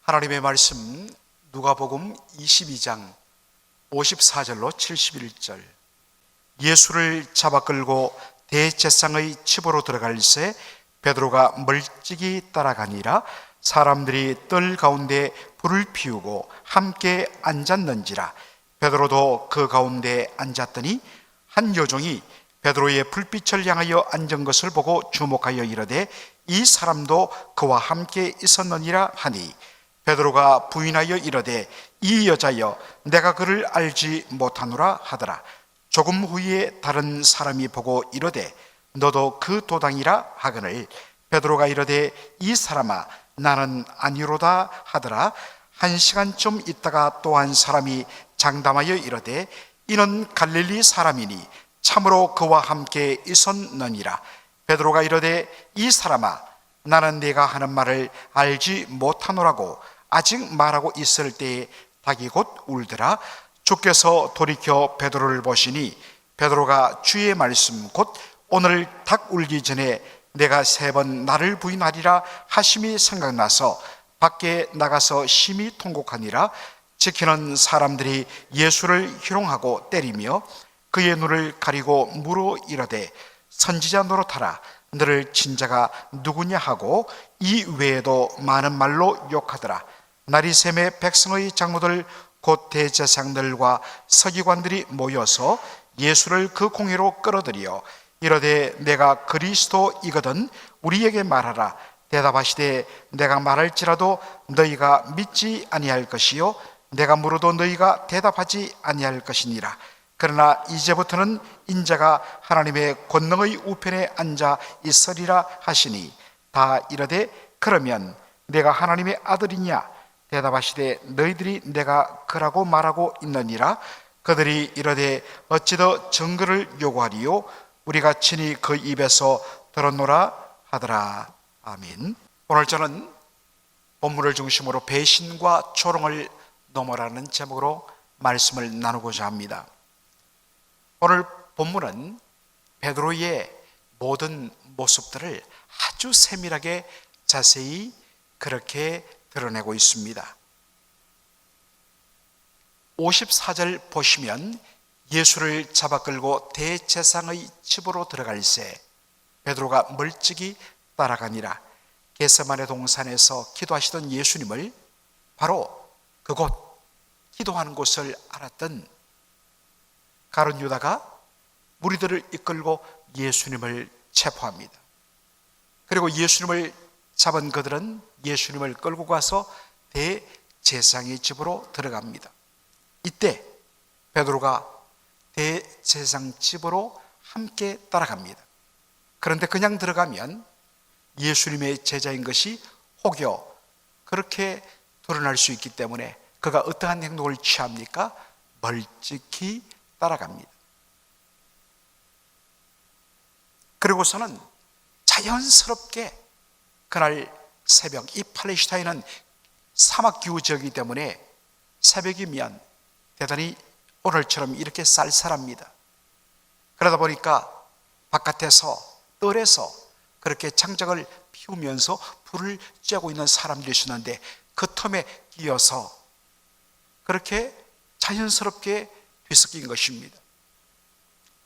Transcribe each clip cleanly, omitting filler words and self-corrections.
하나님의 말씀 누가복음 22장 54절로 71절. 예수를 잡아 끌고 대제사장의 집으로 들어갈새 베드로가 멀찍이 따라가니라. 사람들이 뜰 가운데 불을 피우고 함께 앉았는지라. 베드로도 그 가운데 앉았더니 한 여종이 베드로의 불빛을 향하여 앉은 것을 보고 주목하여 이르되 이 사람도 그와 함께 있었느니라 하니, 베드로가 부인하여 이르되 이 여자여 내가 그를 알지 못하노라 하더라. 조금 후에 다른 사람이 보고 이르되 너도 그 도당이라 하거늘 베드로가 이르되 이 사람아 나는 아니로다 하더라. 한 시간쯤 있다가 또 한 사람이 장담하여 이르되 이는 갈릴리 사람이니 참으로 그와 함께 있었느니라. 베드로가 이르되 이 사람아 나는 네가 하는 말을 알지 못하노라고 아직 말하고 있을 때에 닭이 곧 울더라. 주께서 돌이켜 베드로를 보시니 베드로가 주의 말씀 곧 오늘 닭 울기 전에 내가 3번 나를 부인하리라 하심이 생각나서 밖에 나가서 심히 통곡하니라. 지키는 사람들이 예수를 희롱하고 때리며 그의 눈을 가리고 물어 이르되 선지자 노릇하라. 너를 친 자가 누구냐 하고 이 외에도 많은 말로 욕하더라. 날이 새매 백성의 장로들 곧 대제사장들과 서기관들이 모여서 예수를 그 공회로 끌어들여 이르되 내가 그리스도이거든 우리에게 말하라. 대답하시되 내가 말할지라도 너희가 믿지 아니할 것이요 내가 물어도 너희가 대답하지 아니할 것이니라. 그러나 이제부터는 인자가 하나님의 권능의 우편에 앉아 있으리라 하시니 다 이르되 그러면 내가 하나님의 아들이냐? 대답하시되 너희들이 내가 그라고 말하고 있느니라. 그들이 이르되 어찌 더 증거를 요구하리요? 우리가 친히 그 입에서 들었노라 하더라. 아멘. 오늘 저는 본문을 중심으로 배신과 조롱을 넘어라는 제목으로 말씀을 나누고자 합니다. 오늘 본문은 베드로의 모든 모습들을 아주 세밀하게 자세히 그렇게 드러내고 있습니다. 54절 보시면 예수를 잡아 끌고 대제사장의 집으로 들어갈새 베드로가 멀찍이 따라가니라. 겟세마네 동산에서 기도하시던 예수님을 바로 그곳 기도하는 곳을 알았던 가룟 유다가 무리들을 이끌고 예수님을 체포합니다. 그리고 예수님을 잡은 그들은 예수님을 끌고 가서 대제사장의 집으로 들어갑니다. 이때 베드로가 대제사장 집으로 함께 따라갑니다. 그런데 그냥 들어가면 예수님의 제자인 것이 혹여 그렇게 드러날 수 있기 때문에 그가 어떠한 행동을 취합니까? 멀찍이 따라갑니다. 그리고서는 자연스럽게 그날 새벽, 이 팔레스타인은 사막기후 지역이기 때문에 새벽이면 대단히 오늘처럼 이렇게 쌀쌀합니다. 그러다 보니까 바깥에서 뜰에서 그렇게 장작을 피우면서 불을 쬐고 있는 사람들이 있었는데 그 틈에 끼어서 그렇게 자연스럽게 뒤섞인 것입니다.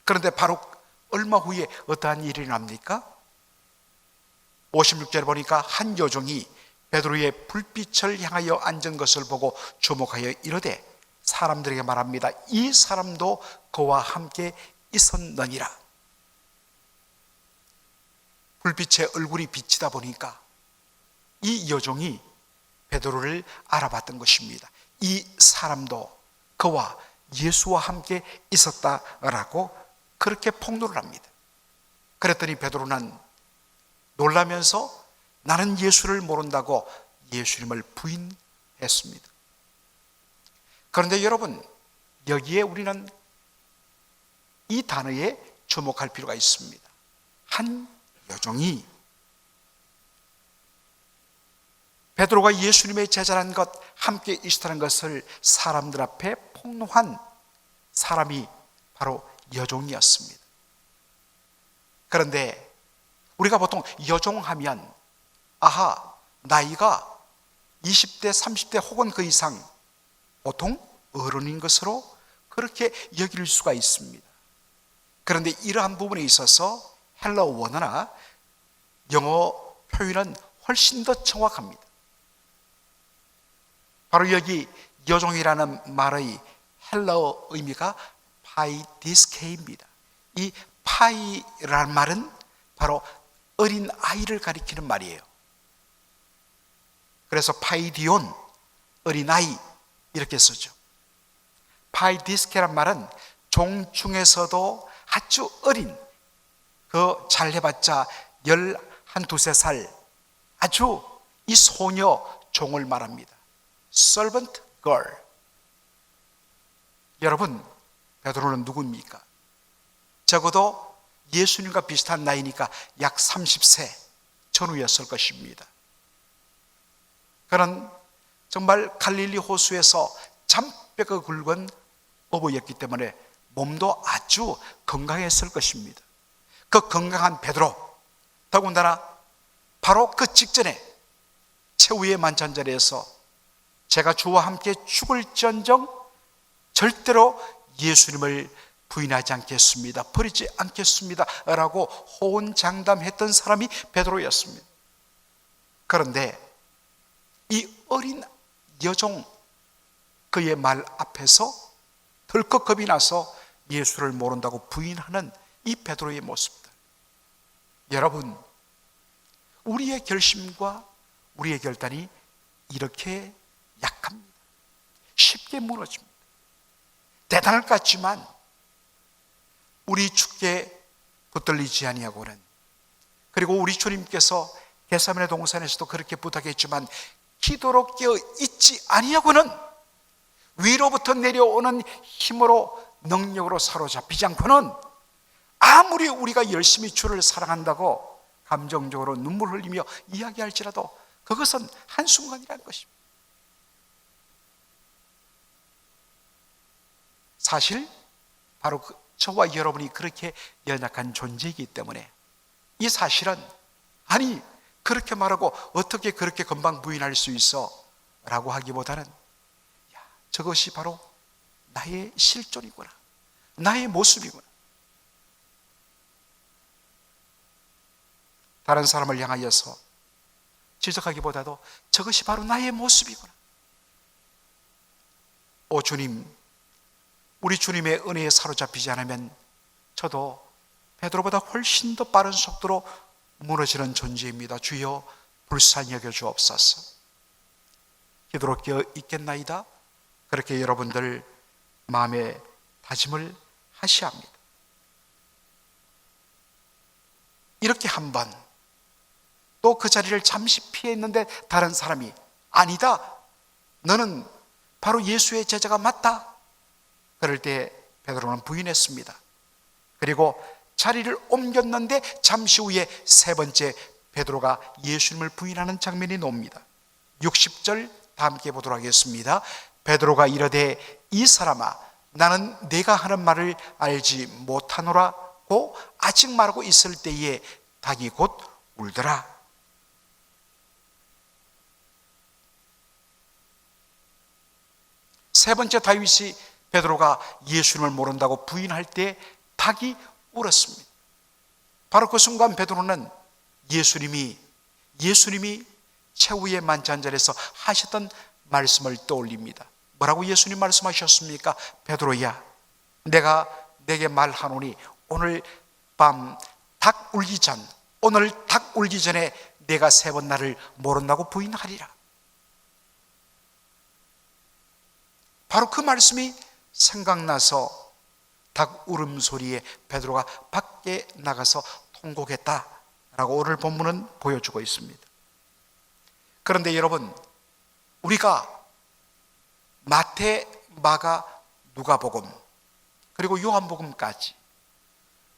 그런데 바로 얼마 후에 어떠한 일이 납니까? 56절에 보니까 한 여종이 베드로의 불빛을 향하여 앉은 것을 보고 주목하여 이르되 사람들에게 말합니다. 이 사람도 그와 함께 있었느니라. 불빛에 얼굴이 비치다 보니까 이 여종이 베드로를 알아봤던 것입니다. 이 사람도 그와 예수와 함께 있었다라고 그렇게 폭로를 합니다. 그랬더니 베드로는 놀라면서 나는 예수를 모른다고 예수님을 부인했습니다. 그런데 여러분, 여기에 우리는 이 단어에 주목할 필요가 있습니다. 한 여종이 베드로가 예수님의 제자라는 것, 함께 있었다는 것을 사람들 앞에 폭로한 사람이 바로 여종이었습니다. 그런데 우리가 보통 여종하면 아하, 나이가 20대, 30대 혹은 그 이상 보통 어른인 것으로 그렇게 여길 수가 있습니다. 그런데 이러한 부분에 있어서 헬러 원어나 영어 표현은 훨씬 더 정확합니다. 바로 여기 여종이라는 말의 헬러 의미가 파이디스케입니다. 이 파이라는 말은 바로 어린 아이를 가리키는 말이에요. 그래서 파이디온, 어린아이 이렇게 쓰죠. 파이디스케란 말은 종 중에서도 아주 어린, 그 잘해봤자 11, 12살 아주 이 소녀 종을 말합니다. Servant girl. 여러분, 베드로는 누구입니까? 적어도 예수님과 비슷한 나이니까 약 30세 전후였을 것입니다. 그는 정말 갈릴리 호수에서 잔뼈가 굵은 어부였기 때문에 몸도 아주 건강했을 것입니다. 그 건강한 베드로, 더군다나 바로 그 직전에 최후의 만찬자리에서 제가 주와 함께 죽을지언정 절대로 예수님을 부인하지 않겠습니다, 버리지 않겠습니다 라고 호언장담했던 사람이 베드로였습니다. 그런데 이 어린 여종, 그의 말 앞에서 덜컥 겁이 나서 예수를 모른다고 부인하는 이 베드로의 모습들, 여러분, 우리의 결심과 우리의 결단이 이렇게 약합니다. 쉽게 무너집니다. 대단할 것 같지만 우리 주께 붙들리지 아니하고는, 그리고 우리 주님께서 겟세마네 동산에서도 그렇게 부탁했지만 기도로 깨어 있지 아니하고는, 위로부터 내려오는 힘으로 능력으로 사로잡히지 않고는, 아무리 우리가 열심히 주를 사랑한다고 감정적으로 눈물 흘리며 이야기할지라도 그것은 한순간이라는 것입니다. 사실 바로 저와 여러분이 그렇게 연약한 존재이기 때문에 이 사실은, 아니 그렇게 말하고 어떻게 그렇게 금방 부인할 수 있어? 라고 하기보다는, 야, 저것이 바로 나의 실존이구나, 나의 모습이구나. 다른 사람을 향하여서 지적하기보다도 저것이 바로 나의 모습이구나. 오 주님, 우리 주님의 은혜에 사로잡히지 않으면 저도 베드로보다 훨씬 더 빠른 속도로 무너지는 존재입니다. 주여 불쌍히 여겨 주옵소서. 기도로 깨어 있겠나이다. 그렇게 여러분들 마음에 다짐을 하셔야 합니다. 이렇게 한 번 또 그 자리를 잠시 피했는데 다른 사람이, 아니다, 너는 바로 예수의 제자가 맞다. 그럴 때 베드로는 부인했습니다. 그리고 자리를 옮겼는데 잠시 후에 세 번째 베드로가 예수님을 부인하는 장면이 나옵니다. 60절 다 함께 보도록 하겠습니다. 베드로가 이르되 이 사람아, 나는 네가 하는 말을 알지 못하노라고 아직 말하고 있을 때에 닭이 곧 울더라. 세 번째 다윗이 베드로가 예수님을 모른다고 부인할 때 닭이 울었습니다. 바로 그 순간 베드로는 예수님이 최후의 만찬자리에서 하셨던 말씀을 떠올립니다. 뭐라고 예수님 말씀하셨습니까? 베드로야, 내가 네게 말하노니 오늘 밤 닭 울기 전에 내가 세 번 나를 모른다고 부인하리라. 바로 그 말씀이 생각나서 닭 울음소리에 베드로가 밖에 나가서 통곡했다라고 오늘 본문은 보여주고 있습니다. 그런데 여러분, 우리가 마태, 마가, 누가복음 그리고 요한복음까지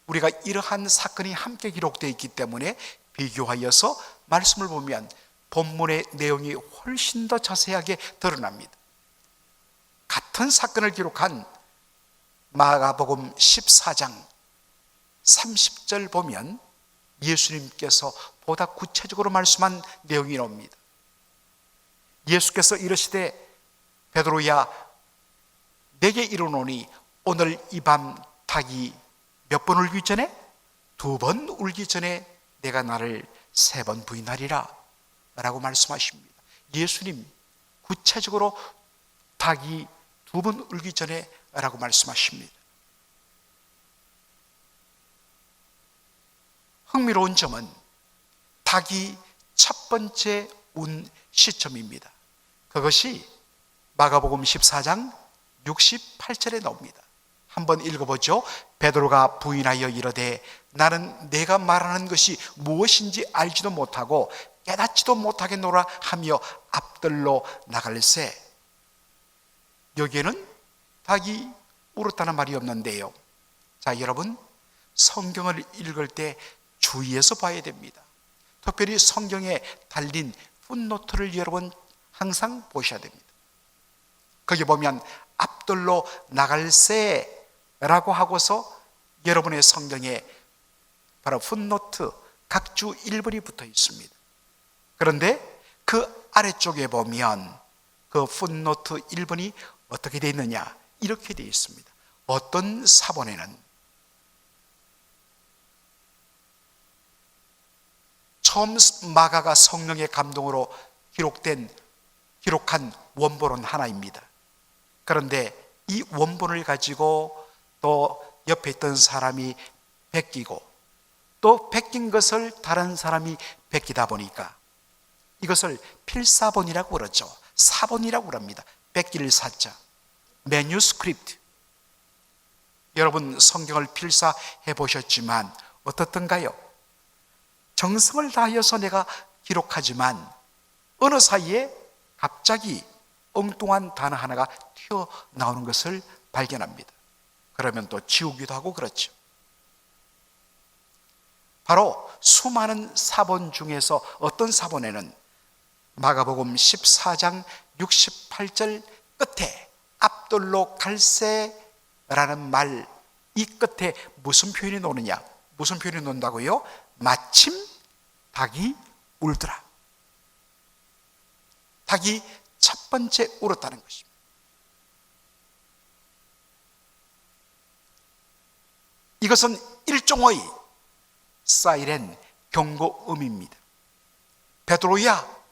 우리가 이러한 사건이 함께 기록되어 있기 때문에 비교하여서 말씀을 보면 본문의 내용이 훨씬 더 자세하게 드러납니다. 같은 사건을 기록한 마가복음 14장 30절 보면 예수님께서 보다 구체적으로 말씀한 내용이 나옵니다. 예수께서 이르시되 베드로야 내게 이르노니 오늘 이 밤 닭이 몇 번 울기 전에? 2번 울기 전에 내가 나를 3번 부인하리라 라고 말씀하십니다. 예수님 구체적으로 닭이 2번 울기 전에 라고 말씀하십니다. 흥미로운 점은 닭이 첫 번째 운 시점입니다. 그것이 마가복음 14장 68절에 나옵니다. 한번 읽어보죠. 베드로가 부인하여 이르되 나는 내가 말하는 것이 무엇인지 알지도 못하고 깨닫지도 못하겠노라 하며 앞들로 나갈새. 여기에는 닭이 울었다는 말이 없는데요. 자, 여러분 성경을 읽을 때 주의해서 봐야 됩니다. 특별히 성경에 달린 풋노트를 여러분 항상 보셔야 됩니다. 거기 보면 앞들로 나갈새라고 하고서 여러분의 성경에 바로 풋노트 각주 1번이 붙어 있습니다. 그런데 그 아래쪽에 보면 그 풋노트 1번이 어떻게 되어 있느냐, 이렇게 되어 있습니다. 어떤 사본에는 처음 마가가 성령의 감동으로 기록한 원본은 하나입니다. 그런데 이 원본을 가지고 또 옆에 있던 사람이 베끼고 또 베낀 것을 다른 사람이 베끼다 보니까 이것을 필사본이라고 그러죠. 사본이라고 그럽니다. 베낄 사자, 매뉴스크립트. 여러분 성경을 필사해 보셨지만 어떻던가요? 정성을 다하여서 내가 기록하지만 어느 사이에 갑자기 엉뚱한 단어 하나가 튀어나오는 것을 발견합니다. 그러면 또 지우기도 하고 그렇죠. 바로 수많은 사본 중에서 어떤 사본에는 마가복음 14장 68절 끝에 앞돌로 갈새라는 말, 이 끝에 무슨 표현이 나오느냐? 무슨 표현이 나온다고요? 마침 닭이 울더라. 닭이 첫 번째 울었다는 것입니다. 이것은 일종의 사이렌 경고음입니다. 베드로야,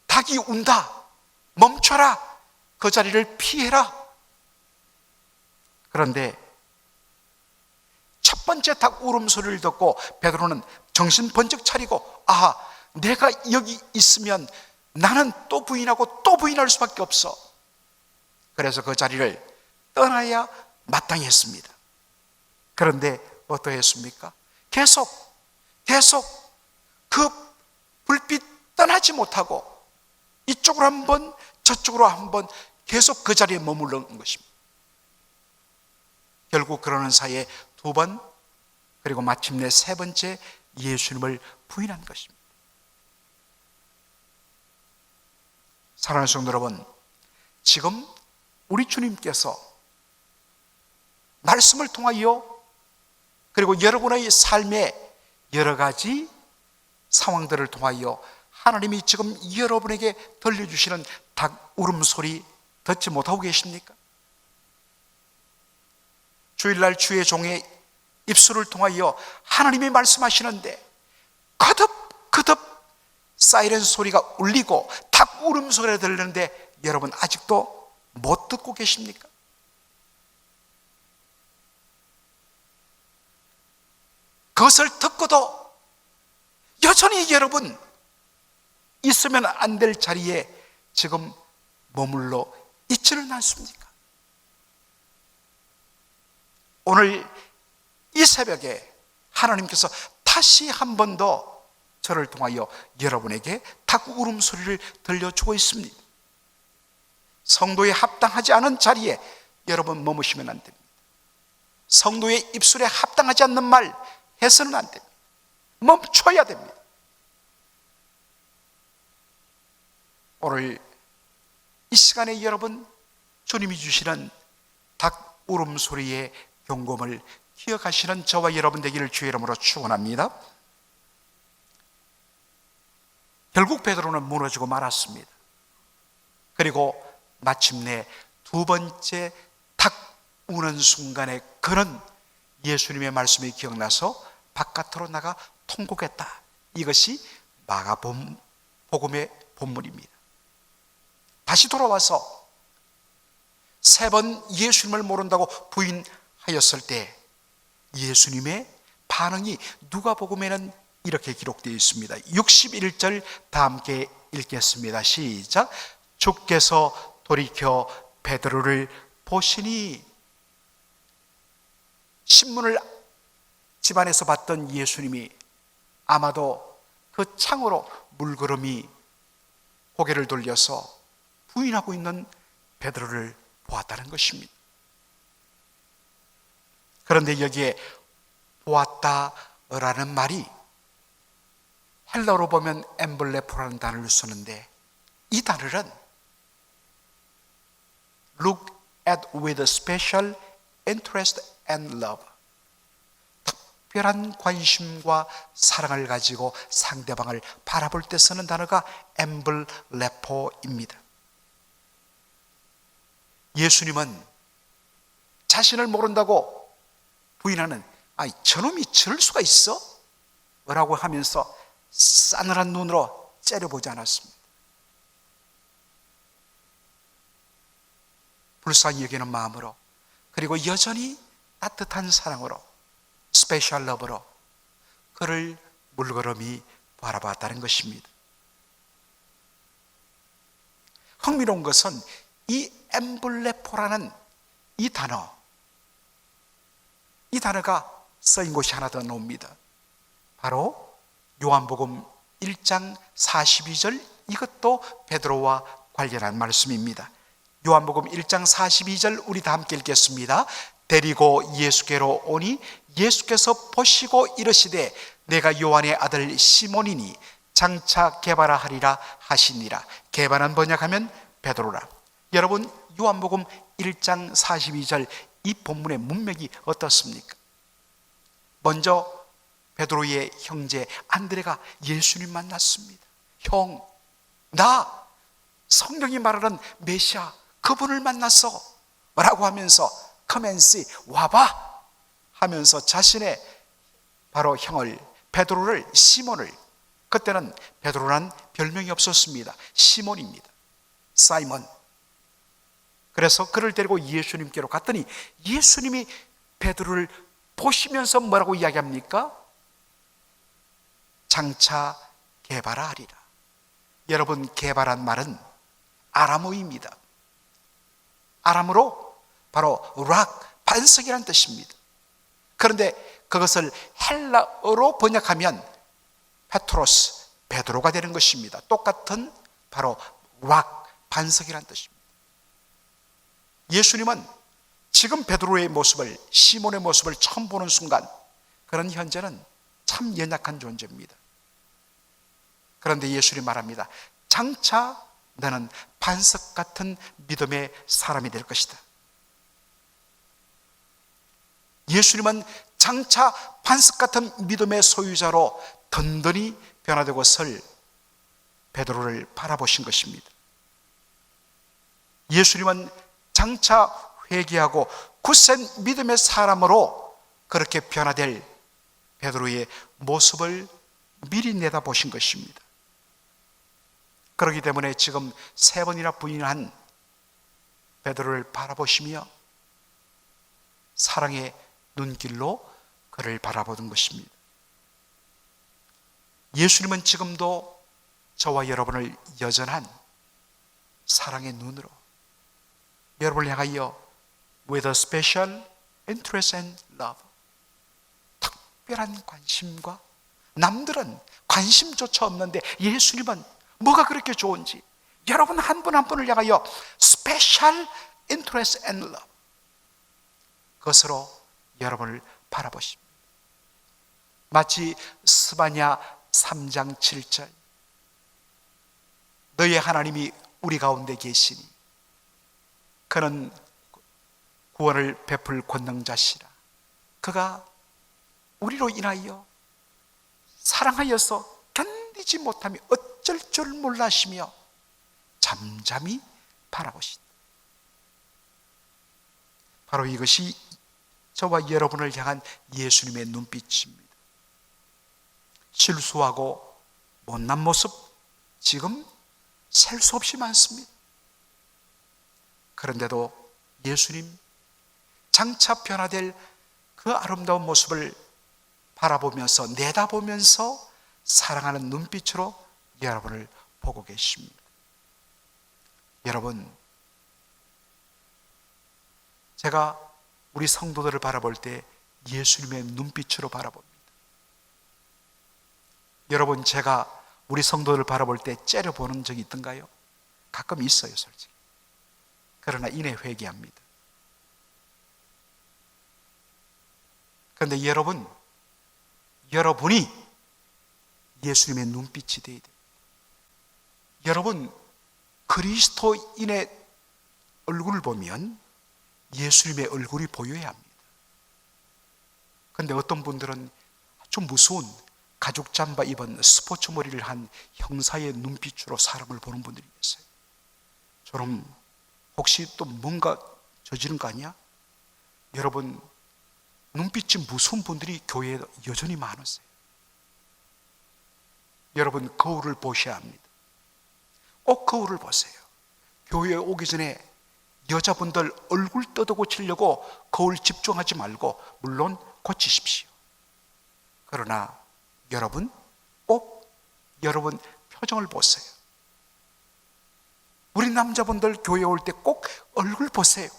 닭이 운다. 멈춰라. 그 자리를 피해라. 그런데 첫 번째 닭 울음소리를 듣고 베드로는 정신 번쩍 차리고, 아, 내가 여기 있으면 나는 또 부인하고 또 부인할 수밖에 없어. 그래서 그 자리를 떠나야 마땅히 했습니다. 그런데 어떠했습니까? 계속 그 불빛 떠나지 못하고 이쪽으로 한번 저쪽으로 한번 계속 그 자리에 머무르는 것입니다. 결국 그러는 사이에 2번, 그리고 마침내 3번째 예수님을 부인한 것입니다. 사랑하는 성도 여러분, 지금 우리 주님께서 말씀을 통하여 그리고 여러분의 삶의 여러 가지 상황들을 통하여 하나님이 지금 여러분에게 들려주시는 닭 울음소리 듣지 못하고 계십니까? 주일날 주의 종의 입술을 통하여 하나님이 말씀하시는데 거듭 사이렌 소리가 울리고 닭 울음소리가 들리는데 여러분 아직도 못 듣고 계십니까? 그것을 듣고도 여전히 여러분 있으면 안 될 자리에 지금 머물러 있지는 않습니까? 오늘 이 새벽에 하나님께서 다시 한 번 더 저를 통하여 여러분에게 닭 울음소리를 들려주고 있습니다. 성도에 합당하지 않은 자리에 여러분 머무시면 안 됩니다. 성도의 입술에 합당하지 않는 말 해서는 안 됩니다. 멈춰야 됩니다. 오늘 이 시간에 여러분 주님이 주시는 닭 울음소리의 경고음을 기억하시는 저와 여러분 되기를 주의 이름으로 축원합니다. 결국 베드로는 무너지고 말았습니다. 그리고 마침내 두 번째 탁 우는 순간에 그는 예수님의 말씀이 기억나서 바깥으로 나가 통곡했다. 이것이 마가복음의 본문입니다. 다시 돌아와서 세 번 예수님을 모른다고 부인하였을 때 예수님의 반응이 누가복음에는 이렇게 기록되어 있습니다. 61절 다 함께 읽겠습니다. 시작. 주께서 돌이켜 베드로를 보시니, 신문을 집안에서 봤던 예수님이 아마도 그 창으로 물끄러미 고개를 돌려서 부인하고 있는 베드로를 보았다는 것입니다. 그런데 여기에 보았다라는 말이 헬라어로 보면 엠블레포라는 단어를 쓰는데, 이 단어는 look at with special interest and love, 특별한 관심과 사랑을 가지고 상대방을 바라볼 때 쓰는 단어가 엠블레포입니다. 예수님은 자신을 모른다고 부인하는 저놈이 저럴 수가 있어? 라고 하면서 싸늘한 눈으로 째려보지 않았습니다. 불쌍히 여기는 마음으로, 그리고 여전히 따뜻한 사랑으로, 스페셜 러브로 그를 물끄러미 바라봤다는 것입니다. 흥미로운 것은 이 엠블레포라는 이 단어가 쓰인 곳이 하나 더 나옵니다. 바로 요한복음 1장 42절, 이것도 베드로와 관련한 말씀입니다. 요한복음 1장 42절 우리 다 함께 읽겠습니다. 데리고 예수께로 오니 예수께서 보시고 이르시되 내가 요한의 아들 시몬이니 장차 게바라 하리라 하시니라. 게바는 번역하면 베드로라. 여러분, 요한복음 1장 42절 이 본문의 문맥이 어떻습니까? 먼저 베드로의 형제 안드레가 예수님 만났습니다. 형, 나 성경이 말하는 메시아 그분을 만났어 라고 하면서 come and see, 와봐 하면서 자신의 바로 형을 베드로를, 시몬을, 그때는 베드로란 별명이 없었습니다. 시몬입니다. 사이먼. 그래서 그를 데리고 예수님께로 갔더니 예수님이 베드로를 보시면서 뭐라고 이야기합니까? 장차 게바라 하리라. 여러분, 게바란 말은 아람어입니다. 아람어로 바로 락, 반석이라는 뜻입니다. 그런데 그것을 헬라어로 번역하면 페트로스, 베드로가 되는 것입니다. 똑같은 바로 락, 반석이라는 뜻입니다. 예수님은 지금 베드로의 모습을, 시몬의 모습을 처음 보는 순간 그런 현재는 참 연약한 존재입니다. 그런데 예수님 말합니다. 장차 너는 반석 같은 믿음의 사람이 될 것이다. 예수님은 장차 반석 같은 믿음의 소유자로 든든히 변화되고 설 베드로를 바라보신 것입니다. 예수님은 장차 회개하고 굳센 믿음의 사람으로 그렇게 변화될 베드로의 모습을 미리 내다보신 것입니다. 그렇기 때문에 지금 세 번이나 부인한 베드로를 바라보시며 사랑의 눈길로 그를 바라보는 것입니다. 예수님은 지금도 저와 여러분을 여전한 사랑의 눈으로 여러분을 향하여 with a special interest and love, 특별한 관심과, 남들은 관심조차 없는데 예수님은 뭐가 그렇게 좋은지 여러분 한 분 한 분을 향하여 special interest and love, 그것으로 여러분을 바라보십니다. 마치 스바냐 3장 7절, 너희 하나님이 우리 가운데 계시니 그는 구원을 베풀 권능자시라. 그가 우리로 인하여 사랑하여서 견디지 못하며 어쩔 줄 몰라시며 잠잠히 바라보신다. 바로 이것이 저와 여러분을 향한 예수님의 눈빛입니다. 실수하고 못난 모습 지금 셀 수 없이 많습니다. 그런데도 예수님 장차 변화될 그 아름다운 모습을 바라보면서 내다보면서 사랑하는 눈빛으로 여러분을 보고 계십니다. 여러분, 제가 우리 성도들을 바라볼 때 예수님의 눈빛으로 바라봅니다. 여러분, 제가 우리 성도들을 바라볼 때 째려보는 적이 있던가요? 가끔 있어요, 솔직히. 그러나 이내 회개합니다. 그런데 여러분이 예수님의 눈빛이 되어야 됩니다. 여러분, 그리스도인의 얼굴을 보면 예수님의 얼굴이 보여야 합니다. 그런데 어떤 분들은 좀 무서운 가죽 잠바 입은 스포츠 머리를 한 형사의 눈빛으로 사람을 보는 분들이 계세요. 저럼 혹시 또 뭔가 저지른 거 아니야? 여러분, 눈빛이 무서운 분들이 교회에 여전히 많으세요. 여러분, 거울을 보셔야 합니다. 꼭 거울을 보세요. 교회에 오기 전에 여자분들 얼굴 뜯어 고치려고 거울 집중하지 말고 물론 고치십시오. 그러나 여러분, 꼭 여러분 표정을 보세요. 우리 남자분들 교회에 올 때 꼭 얼굴 보세요.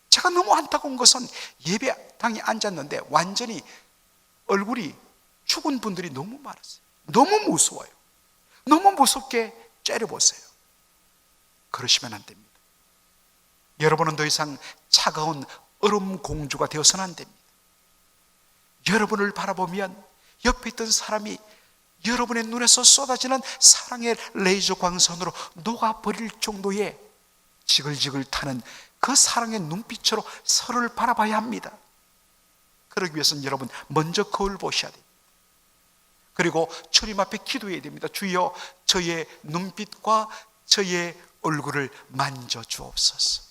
제가 너무 안타까운 것은 예배당에 앉았는데 완전히 얼굴이 죽은 분들이 너무 많았어요. 너무 무서워요. 너무 무섭게 째려보세요. 그러시면 안 됩니다. 여러분은 더 이상 차가운 얼음 공주가 되어서는 안 됩니다. 여러분을 바라보면 옆에 있던 사람이 여러분의 눈에서 쏟아지는 사랑의 레이저 광선으로 녹아버릴 정도의 지글지글 타는 그 사랑의 눈빛으로 서로를 바라봐야 합니다. 그러기 위해서는 여러분 먼저 거울 보셔야 됩니다. 그리고 주님 앞에 기도해야 됩니다. 주여, 저의 눈빛과 저의 얼굴을 만져주옵소서.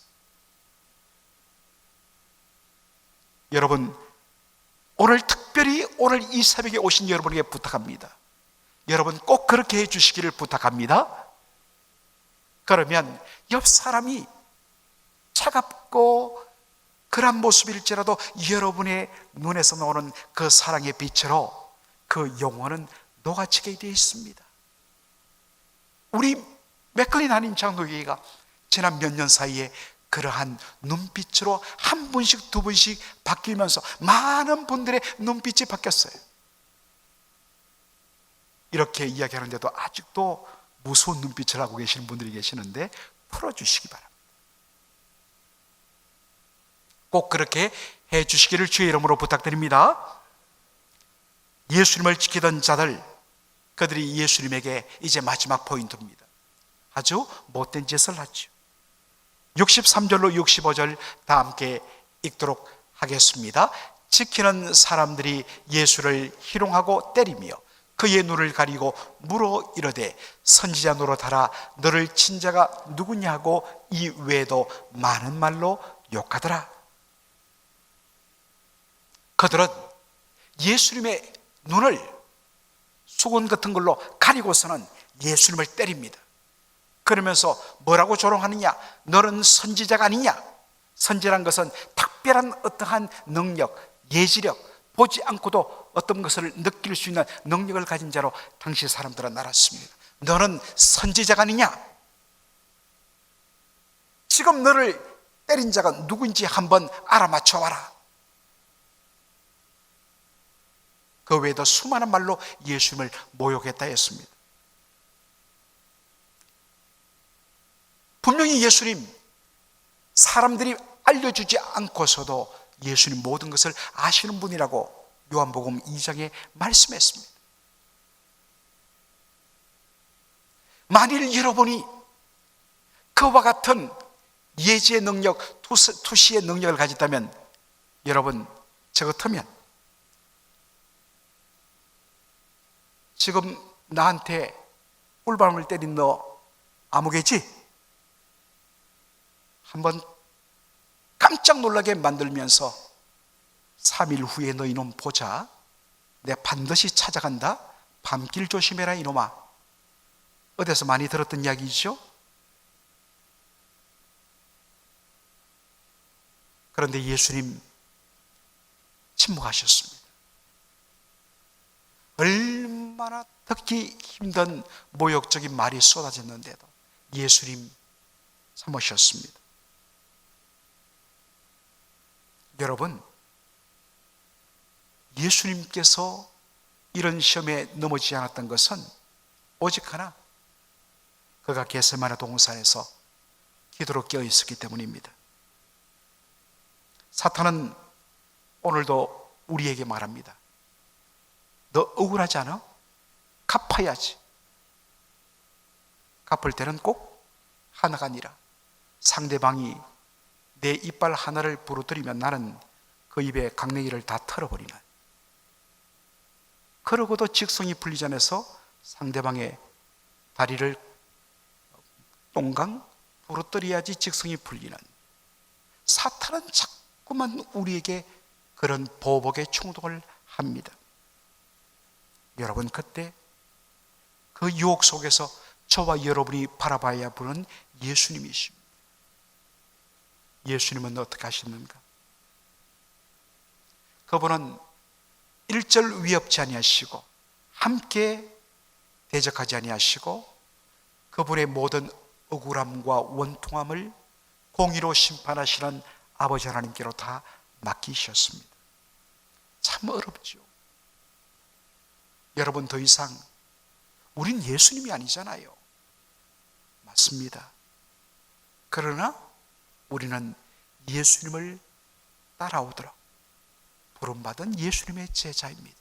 여러분, 오늘 특별히 오늘 이 새벽에 오신 여러분에게 부탁합니다. 여러분 꼭 그렇게 해주시기를 부탁합니다. 그러면 옆 사람이 차갑고 그런 모습일지라도 여러분의 눈에서 나오는 그 사랑의 빛으로 그 영혼은 녹아지게 되어 있습니다. 우리 맥클린 한인 장로교회가 지난 몇 년 사이에 그러한 눈빛으로 한 분씩 두 분씩 바뀌면서 많은 분들의 눈빛이 바뀌었어요. 이렇게 이야기하는데도 아직도 무서운 눈빛을 하고 계시는 분들이 계시는데 풀어주시기 바랍니다. 꼭 그렇게 해주시기를 주의 이름으로 부탁드립니다. 예수님을 지키던 자들, 그들이 예수님에게 이제 마지막 포인트입니다. 아주 못된 짓을 하죠. 63절로 65절 다 함께 읽도록 하겠습니다. 지키는 사람들이 예수를 희롱하고 때리며 그의 눈을 가리고 물어 이르되 선지자 노릇하라, 너를 친 자가 누구냐 하고 이 외에도 많은 말로 욕하더라. 그들은 예수님의 눈을 수건 같은 걸로 가리고서는 예수님을 때립니다. 그러면서 뭐라고 조롱하느냐? 너는 선지자가 아니냐? 선지란 것은 특별한 어떠한 능력, 예지력, 보지 않고도 어떤 것을 느낄 수 있는 능력을 가진 자로 당시 사람들은 알았습니다. 너는 선지자가 아니냐? 지금 너를 때린 자가 누구인지 한번 알아맞혀 와라. 그 외에도 수많은 말로 예수님을 모욕했다 했습니다. 분명히 예수님, 사람들이 알려주지 않고서도 예수님 모든 것을 아시는 분이라고 요한복음 2장에 말씀했습니다. 만일 여러분이 그와 같은 예지의 능력, 투시의 능력을 가졌다면, 여러분 저 같으면 지금 나한테 꿀밤을 때린 너 아무개지? 한번 깜짝 놀라게 만들면서 3일 후에 너희놈 보자. 내가 반드시 찾아간다. 밤길 조심해라 이놈아. 어디서 많이 들었던 이야기죠? 그런데 예수님 침묵하셨습니다. 얼마나 듣기 힘든 모욕적인 말이 쏟아졌는데도 예수님 참으셨습니다. 여러분, 예수님께서 이런 시험에 넘어지지 않았던 것은 오직 하나, 그가 겟세마네 동산에서 기도로 깨어 있었기 때문입니다. 사탄은 오늘도 우리에게 말합니다. 너 억울하지 않아? 갚아야지. 갚을 때는 꼭 하나가 아니라 상대방이 내 이빨 하나를 부러뜨리면 나는 그 입에 강냉이를 다 털어버리는, 그러고도 직성이 풀리지 않아서 상대방의 다리를 똥강 부러뜨려야지 직성이 풀리는, 사탄은 자꾸만 우리에게 그런 보복의 충동을 합니다. 여러분, 그때 그 유혹 속에서 저와 여러분이 바라봐야 보는 예수님이십니다. 예수님은 어떻게 하셨는가? 그분은 일절 위협지 아니하시고 함께 대적하지 아니하시고 그분의 모든 억울함과 원통함을 공의로 심판하시는 아버지 하나님께로 다 맡기셨습니다. 참 어렵죠. 여러분, 더 이상 우린 예수님이 아니잖아요. 맞습니다. 그러나 우리는 예수님을 따라오도록 부름받은 예수님의 제자입니다.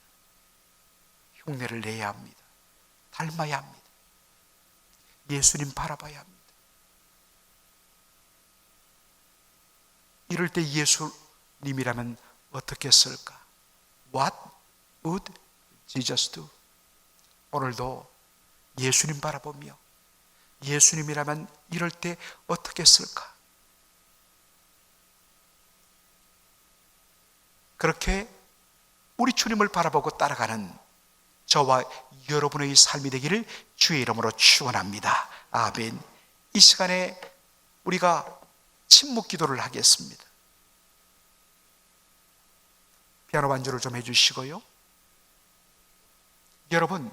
흉내를 내야 합니다. 닮아야 합니다. 예수님 바라봐야 합니다. 이럴 때 예수님이라면 어떻게 쓸까? What would Jesus do? 오늘도 예수님 바라보며 예수님이라면 이럴 때 어떻게 쓸까? 그렇게 우리 주님을 바라보고 따라가는 저와 여러분의 삶이 되기를 주의 이름으로 축원합니다. 아멘. 이 시간에 우리가 침묵 기도를 하겠습니다. 피아노 반주를 좀 해주시고요. 여러분,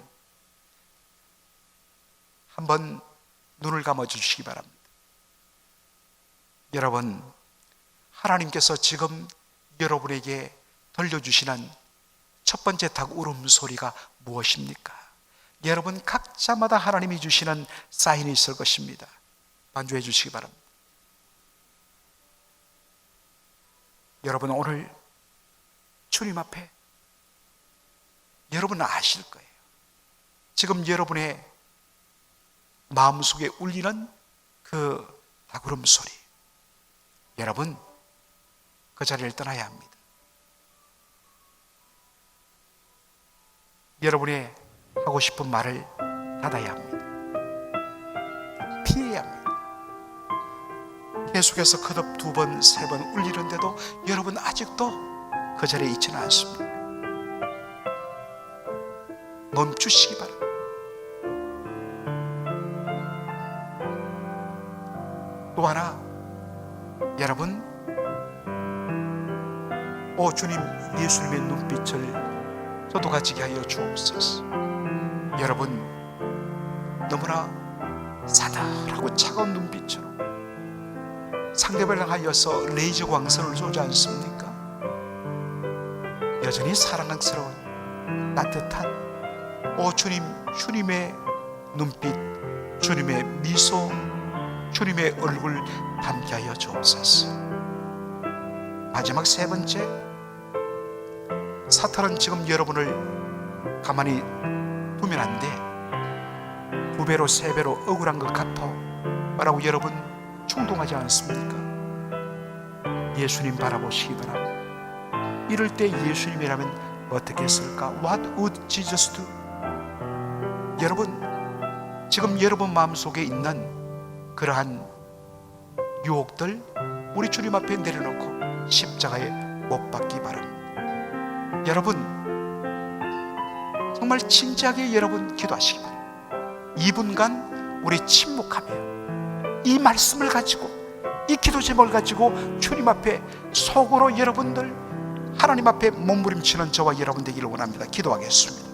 한번 눈을 감아 주시기 바랍니다. 여러분, 하나님께서 지금 여러분에게 들려주시는 첫 번째 닭 울음소리가 무엇입니까? 여러분 각자마다 하나님이 주시는 사인이 있을 것입니다. 반주해 주시기 바랍니다. 여러분, 오늘 주님 앞에 여러분은 아실 거예요. 지금 여러분의 마음속에 울리는 그 닭 울음소리, 여러분 그 자리를 떠나야 합니다. 여러분의 하고 싶은 말을 닫아야 합니다. 피해야 합니다. 계속해서 거듭 2번, 3번 울리는데도 여러분 아직도 그 자리에 있지는 않습니다. 멈추시기 바랍니다. 또 하나, 여러분, 오 주님, 예수님의 눈빛을 저도 가지게 하여 주옵소서. 여러분, 너무나 싸늘하고 차가운 눈빛으로 상대방을 향하여서 레이저 광선을 쏘지 않습니까? 여전히 사랑스러운 따뜻한 오 주님, 주님의 눈빛, 주님의 미소, 주님의 얼굴 담게 하여 주옵소서. 마지막 3번째, 사탄은 지금 여러분을 가만히 두면 안 돼. 2배로 3배로 억울한 것 갚아 라고 여러분 충동하지 않습니까? 예수님 바라보시기 바랍니다. 이럴 때 예수님이라면 어떻게 했을까? What would Jesus do? 여러분, 지금 여러분 마음속에 있는 그러한 유혹들 우리 주님 앞에 내려놓고 십자가에 못 박기 바랍니다. 여러분, 정말 진지하게 여러분 기도하시기 바랍니다. 2분간 우리 침묵하며 이 말씀을 가지고, 이 기도 제목을 가지고 주님 앞에 속으로 여러분들 하나님 앞에 몸부림치는 저와 여러분 되기를 원합니다. 기도하겠습니다.